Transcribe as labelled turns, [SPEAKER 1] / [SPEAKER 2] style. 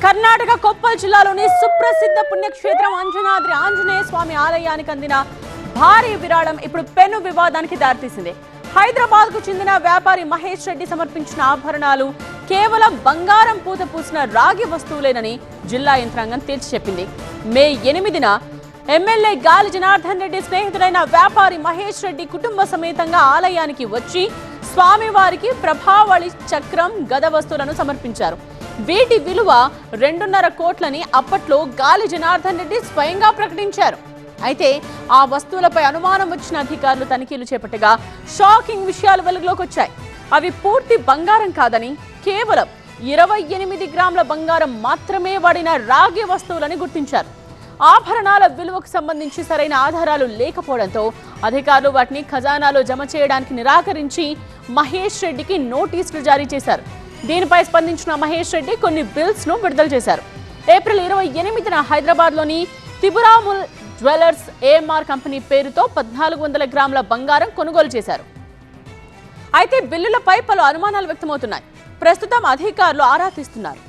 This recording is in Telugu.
[SPEAKER 1] కర్ణాటక కొప్పల్ జిల్లాలోని సుప్రసిద్ధ పుణ్యక్షేత్రం అంజనాద్రి ఆంజనేయ స్వామి ఆలయానికి అందిన భారీ విరాళం ఇప్పుడు పెను వివాదానికి దారితీసింది. హైదరాబాద్ కు చెందిన వ్యాపారి మహేష్ రెడ్డి సమర్పించిన ఆభరణాలు కేవలం బంగారం పూత పూసిన రాగి వస్తువులేనని జిల్లా యంత్రాంగం తేల్చి చెప్పింది. మే 8న ఎమ్మెల్యే గాలి జనార్దన్ రెడ్డి స్నేహితుడైన వ్యాపారి మహేష్ రెడ్డి కుటుంబ సమేతంగా ఆలయానికి వచ్చి స్వామివారికి ప్రభావళి చక్రం గద వస్తువులను సమర్పించారు. వీటి విలువ 2.5 కోట్లని అప్పట్లో గాలి జనార్దన్ రెడ్డి స్వయంగా ప్రకటించారు. అయితే ఆ వస్తువులపై అనుమానం వచ్చిన అధికారులు తనిఖీలు చేపట్టగా షాకింగ్ విషయాలు వెలుగులోకి వచ్చాయి. అవి పూర్తి బంగారం కాదని కేవలం 28 గ్రాముల బంగారం మాత్రమే వాడిన రాగి వస్తువులని గుర్తించారు. ఆభరణాల విలువకు సంబంధించి సరైన ఆధారాలు లేకపోవడంతో అధికారులు వాటిని ఖజానాలో జమ చేయడానికి నిరాకరించి మహేష్ రెడ్డికి నోటీసులు జారీ చేశారు. దీనిపై స్పందించిన మహేష్ రెడ్డి కొన్ని బిల్స్ ను విడుదల చేశారు. ఏప్రిల్ 28న హైదరాబాద్లోని తిబురాముల్ జ్యువెలర్స్ ఏఎంఆర్ కంపెనీ పేరుతో 1400 గ్రాముల బంగారం కొనుగోలు చేశారు. అయితే బిల్లులపై పలు అనుమానాలు వ్యక్తమవుతున్నాయి. ప్రస్తుతం అధికారులు ఆరా తీస్తున్నారు.